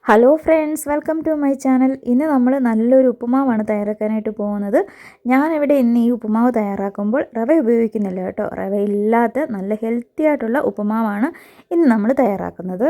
Hello friends, welcome to my channel. ഇന്ന് നമ്മൾ നല്ലൊരു ഉപ്പുമാവാണ് തയ്യാറാക്കാനായിട്ട് പോകുന്നത്. ഞാനിവിടെ ഇന്ന് ഈ ഉപ്പുമാവ് തയ്യാറാക്കുമ്പോൾ റവ ഉപയോഗിക്കുന്നില്ല കേട്ടോ. റവ ഇല്ലാത്ത നല്ല ഹെൽത്തി ആയിട്ടുള്ള ഉപ്പുമാവാണ് ഇന്ന് നമ്മൾ തയ്യാറാക്കുന്നത്.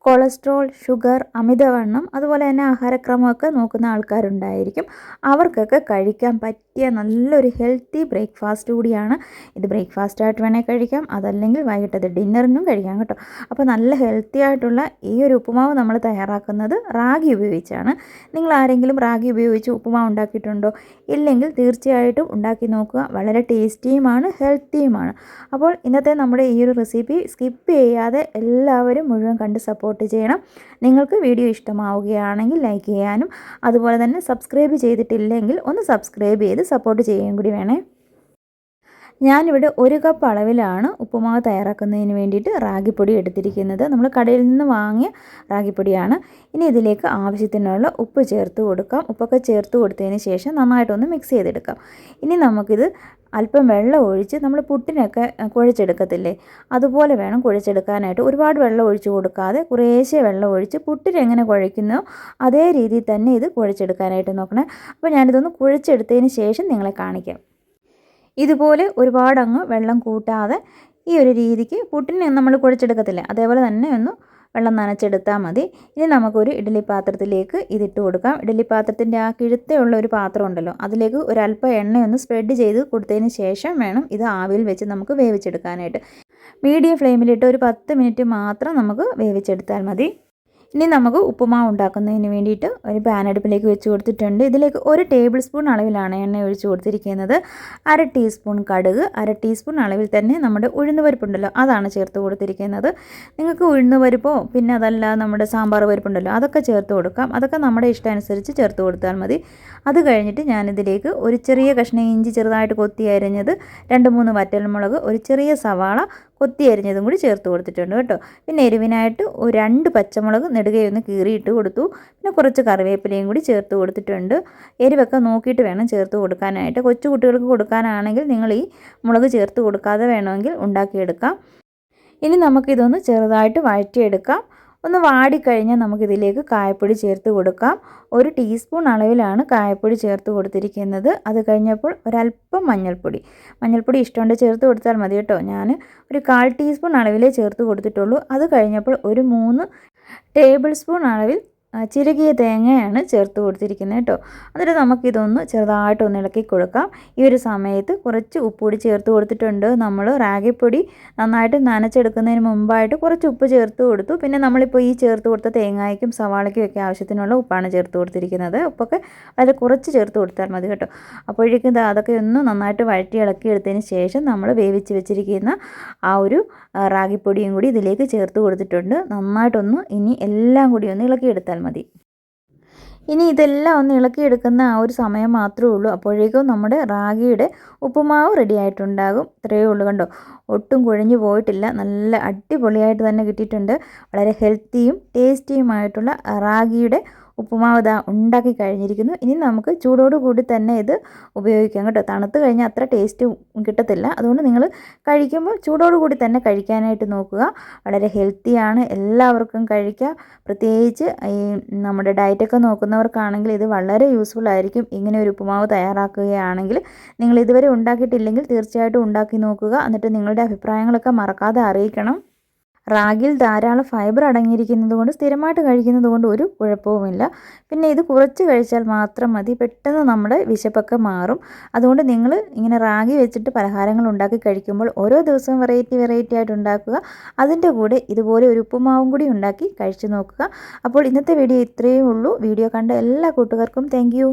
കൊളസ്ട്രോൾ, ഷുഗർ, അമിതവണ്ണം, അതുപോലെ തന്നെ ആഹാരക്രമമൊക്കെ നോക്കുന്ന ആൾക്കാരുണ്ടായിരിക്കും. അവർക്കൊക്കെ കഴിക്കാൻ പറ്റിയ നല്ലൊരു ഹെൽത്തി ബ്രേക്ക്ഫാസ്റ്റ് കൂടിയാണ് ഇത്. ബ്രേക്ക്ഫാസ്റ്റായിട്ട് വേണേൽ കഴിക്കാം, അതല്ലെങ്കിൽ വൈകിട്ടത് ഡിന്നറിനും കഴിക്കാം കേട്ടോ. അപ്പോൾ നല്ല ഹെൽത്തി ആയിട്ടുള്ള ഈ ഒരു ഉപ്പുമാവ് നമ്മൾ തയ്യാറാക്കുന്നത് റാഗി ഉപയോഗിച്ചാണ്. നിങ്ങൾ ആരെങ്കിലും റാഗി ഉപയോഗിച്ച് ഉപ്പുമാവ് ഉണ്ടാക്കിയിട്ടുണ്ടോ? ഇല്ലെങ്കിൽ തീർച്ചയായിട്ടും ഉണ്ടാക്കി നോക്കുക. വളരെ ടേസ്റ്റിയുമാണ്, ഹെൽത്തിയുമാണ്. അപ്പോൾ ഇന്നത്തെ നമ്മുടെ ഈ ഒരു റെസിപ്പി സ്കിപ്പ് ചെയ്യാതെ എല്ലാവരും മുഴുവൻ കണ്ട് സപ്പോർട്ട് ചെയ്യണം. നിങ്ങൾക്ക് വീഡിയോ ഇഷ്ടമാവുകയാണെങ്കിൽ ലൈക്ക് ചെയ്യാനും അതുപോലെ തന്നെ സബ്സ്ക്രൈബ് ചെയ്തിട്ടില്ലെങ്കിൽ ഒന്ന് സബ്സ്ക്രൈബ് ചെയ്ത് സപ്പോർട്ട് ചെയ്യുകയും കൂടി വേണേ. ഞാനിവിടെ 1 കപ്പ് അളവിലാണ് ഉപ്പുമാവ് തയ്യാറാക്കുന്നതിന് വേണ്ടിയിട്ട് റാഗിപ്പൊടി എടുത്തിരിക്കുന്നത്. നമ്മൾ കടയിൽ നിന്ന് വാങ്ങിയ റാഗിപ്പൊടിയാണ്. ഇനി ഇതിലേക്ക് ആവശ്യത്തിനുള്ള ഉപ്പ് ചേർത്ത് കൊടുക്കാം. ഉപ്പൊക്കെ ചേർത്ത് കൊടുത്തതിന് ശേഷം നന്നായിട്ടൊന്ന് മിക്സ് ചെയ്തെടുക്കാം. ഇനി നമുക്കിത് അല്പം വെള്ളം ഒഴിച്ച് നമ്മൾ പുട്ടിനൊക്കെ കുഴച്ചെടുക്കത്തില്ലേ, അതുപോലെ വേണം കുഴച്ചെടുക്കാനായിട്ട്. ഒരുപാട് വെള്ളം ഒഴിച്ച് കൊടുക്കാതെ കുറേശ്ശെ വെള്ളം ഒഴിച്ച് പുട്ടിന് എങ്ങനെ കുഴയ്ക്കുന്നോ അതേ രീതിയിൽ തന്നെ ഇത് കുഴച്ചെടുക്കാനായിട്ട് നോക്കണേ. അപ്പോൾ ഞാനിതൊന്ന് കുഴച്ചെടുത്തതിന് ശേഷം നിങ്ങളെ കാണിക്കാം. ഇതുപോലെ ഒരുപാടങ്ങ് വെള്ളം കൂട്ടാതെ ഈ ഒരു രീതിക്ക് പുട്ടിന് നമ്മൾ കുഴച്ചെടുക്കത്തില്ലേ, അതേപോലെ തന്നെ ഒന്ന് വെള്ളം നനച്ചെടുത്താൽ മതി. ഇനി നമുക്കൊരു ഇഡ്ഡലി പാത്രത്തിലേക്ക് ഇതിട്ട് കൊടുക്കാം. ഇഡ്ഡലി പാത്രത്തിൻ്റെ ആ കിഴുത്തയുള്ള ഒരു പാത്രം ഉണ്ടല്ലോ, അതിലേക്ക് ഒരല്പം എണ്ണയൊന്ന് സ്പ്രെഡ് ചെയ്ത് കൊടുത്തതിന് ശേഷം വേണം ഇത് ആവിയിൽ വെച്ച് നമുക്ക് വേവിച്ചെടുക്കാനായിട്ട്. മീഡിയം ഫ്ലെയിമിലിട്ട് ഒരു 10 മിനിറ്റ് മാത്രം നമുക്ക് വേവിച്ചെടുത്താൽ മതി. ഇനി നമുക്ക് ഉപ്പുമാവ് ഉണ്ടാക്കുന്നതിന് വേണ്ടിയിട്ട് ഒരു പാൻ അടുപ്പിലേക്ക് വെച്ച് കൊടുത്തിട്ടുണ്ട്. ഇതിലേക്ക് 1 ടേബിൾ സ്പൂൺ അളവിലാണ് എണ്ണ ഒഴിച്ച് കൊടുത്തിരിക്കുന്നത്. 1/2 ടീസ്പൂൺ കടുക്, 1/2 ടീസ്പൂൺ അളവിൽ തന്നെ നമ്മുടെ ഉഴുന്നുപരിപ്പുണ്ടല്ലോ അതാണ് ചേർത്ത് കൊടുത്തിരിക്കുന്നത്. നിങ്ങൾക്ക് ഉഴുന്നുപരിപ്പോ പിന്നെ അതല്ല നമ്മുടെ സാമ്പാർ പരിപ്പുണ്ടല്ലോ അതൊക്കെ ചേർത്ത് കൊടുക്കാം. അതൊക്കെ നമ്മുടെ ഇഷ്ടമനുസരിച്ച് ചേർത്ത് കൊടുത്താൽ മതി. അത് കഴിഞ്ഞിട്ട് ഞാനിതിലേക്ക് ഒരു ചെറിയ കഷ്ണം ഇഞ്ചി ചെറുതായിട്ട് കൊത്തി അരിഞ്ഞത്, 2-3 വറ്റൽമുളക്, ഒരു ചെറിയ സവാള കൊത്തി അരിഞ്ഞതും കൂടി ചേർത്ത് കൊടുത്തിട്ടുണ്ട് കേട്ടോ. പിന്നെ എരിവിനായിട്ട് 2 പച്ചമുളക് നെടുകയൊന്ന് കീറിയിട്ട് കൊടുത്തു. പിന്നെ കുറച്ച് കറിവേപ്പിലയും കൂടി ചേർത്ത് കൊടുത്തിട്ടുണ്ട്. എരിവൊക്കെ നോക്കിയിട്ട് വേണം ചേർത്ത് കൊടുക്കാനായിട്ട്. കൊച്ചു കുട്ടികൾക്ക് കൊടുക്കാനാണെങ്കിൽ നിങ്ങൾ ഈ മുളക് ചേർത്ത് കൊടുക്കാതെ വേണമെങ്കിൽ ഉണ്ടാക്കിയെടുക്കാം. ഇനി നമുക്കിതൊന്ന് ചെറുതായിട്ട് വഴറ്റിയെടുക്കാം. ഒന്ന് വാടിക്കഴിഞ്ഞാൽ നമുക്കിതിലേക്ക് കായപ്പൊടി ചേർത്ത് കൊടുക്കാം. 1 ടീസ്പൂൺ അളവിലാണ് കായപ്പൊടി ചേർത്ത് കൊടുത്തിരിക്കുന്നത്. അത് കഴിഞ്ഞപ്പോൾ ഒരല്പം മഞ്ഞൾപ്പൊടി ഇഷ്ടമുണ്ട് ചേർത്ത് കൊടുത്താൽ മതി കേട്ടോ. ഞാൻ ഒരു 1/4 ടീസ്പൂൺ അളവിലേ ചേർത്ത് കൊടുത്തിട്ടുള്ളൂ. അത് കഴിഞ്ഞപ്പോൾ ഒരു 3 ടേബിൾ സ്പൂൺ അളവിൽ ചിരകിയ തേങ്ങയാണ് ചേർത്ത് കൊടുത്തിരിക്കുന്നത് കേട്ടോ. എന്നിട്ട് നമുക്കിതൊന്ന് ചെറുതായിട്ടൊന്ന് ഇളക്കി കൊടുക്കാം. ഈ ഒരു സമയത്ത് കുറച്ച് ഉപ്പുപൊടി ചേർത്ത് കൊടുത്തിട്ടുണ്ട്. നമ്മൾ റാഗിപ്പൊടി നന്നായിട്ട് നനച്ചെടുക്കുന്നതിന് മുമ്പായിട്ട് കുറച്ച് ഉപ്പ് ചേർത്ത് കൊടുത്തു. പിന്നെ നമ്മളിപ്പോൾ ഈ ചേർത്ത് കൊടുത്ത തേങ്ങയ്ക്കും സവാളയ്ക്കും ഒക്കെ ആവശ്യത്തിനുള്ള ഉപ്പാണ് ചേർത്ത് കൊടുത്തിരിക്കുന്നത്. ഉപ്പൊക്കെ അതിൽ കുറച്ച് ചേർത്ത് കൊടുത്താൽ മതി കേട്ടോ. അപ്പോഴേക്കും അതൊക്കെ ഒന്ന് നന്നായിട്ട് വഴറ്റി ഇളക്കി എടുത്തതിന് ശേഷം നമ്മൾ വേവിച്ച് വെച്ചിരിക്കുന്ന ആ ഒരു റാഗിപ്പൊടിയും കൂടി ഇതിലേക്ക് ചേർത്ത് കൊടുത്തിട്ടുണ്ട്. നന്നായിട്ടൊന്ന് ഇനി എല്ലാം കൂടി ഒന്ന് ഇളക്കിയെടുത്താൽ മതി. ഇനി ഇതെല്ലാം ഒന്ന് ഇളക്കിയെടുക്കുന്ന ആ ഒരു സമയം മാത്രമേ ഉള്ളൂ. അപ്പോഴേക്കും നമ്മുടെ റാഗിയുടെ ഉപ്പുമാവ് റെഡി ആയിട്ടുണ്ടാകും. ഇത്രയേ ഉള്ളൂ കണ്ടോ. ഒട്ടും കുഴഞ്ഞു പോയിട്ടില്ല, നല്ല അടിപൊളിയായിട്ട് തന്നെ കിട്ടിയിട്ടുണ്ട്. വളരെ ഹെൽത്തിയും ടേസ്റ്റിയുമായിട്ടുള്ള റാഗിയുടെ ഉപ്പുമാവ് ഇതാ ഉണ്ടാക്കി കഴിഞ്ഞിരിക്കുന്നു. ഇനി നമുക്ക് ചൂടോടുകൂടി തന്നെ ഇത് ഉപയോഗിക്കാം കേട്ടോ. തണുത്ത് കഴിഞ്ഞാൽ അത്ര ടേസ്റ്റ് കിട്ടത്തില്ല. അതുകൊണ്ട് നിങ്ങൾ കഴിക്കുമ്പോൾ ചൂടോടുകൂടി തന്നെ കഴിക്കാനായിട്ട് നോക്കുക. വളരെ ഹെൽത്തിയാണ്, എല്ലാവർക്കും കഴിക്കാം. പ്രത്യേകിച്ച് ഈ നമ്മുടെ ഡയറ്റൊക്കെ നോക്കുന്നവർക്കാണെങ്കിൽ ഇത് വളരെ യൂസ്ഫുൾ ആയിരിക്കും. ഇങ്ങനെ ഒരു ഉപ്പുമാവ് തയ്യാറാക്കുകയാണെങ്കിൽ നിങ്ങൾ ഇതുവരെ ഉണ്ടാക്കിയിട്ടില്ലെങ്കിൽ തീർച്ചയായിട്ടും ഉണ്ടാക്കി നോക്കുക. എന്നിട്ട് നിങ്ങളുടെ അഭിപ്രായങ്ങളൊക്കെ മറക്കാതെ അറിയിക്കണം. റാഗിയിൽ ധാരാളം ഫൈബർ അടങ്ങിയിരിക്കുന്നത് കൊണ്ട് സ്ഥിരമായിട്ട് കഴിക്കുന്നത് കൊണ്ട് ഒരു കുഴപ്പവുമില്ല. പിന്നെ ഇത് കുറച്ച് കഴിച്ചാൽ മാത്രം മതി, പെട്ടെന്ന് നമ്മുടെ വിശപ്പൊക്കെ മാറും. അതുകൊണ്ട് നിങ്ങൾ ഇങ്ങനെ റാഗി വെച്ചിട്ട് പലഹാരങ്ങൾ ഉണ്ടാക്കി കഴിക്കുമ്പോൾ ഓരോ ദിവസവും വെറൈറ്റി ആയിട്ട് ഉണ്ടാക്കുക. അതിൻ്റെ കൂടെ ഇതുപോലെ ഒരു ഉപ്പുമാവും കൂടി ഉണ്ടാക്കി കഴിച്ചു നോക്കുക. അപ്പോൾ ഇന്നത്തെ വീഡിയോ ഇത്രയേ ഉള്ളൂ. വീഡിയോ കണ്ട എല്ലാ കൂട്ടുകാർക്കും താങ്ക് യു.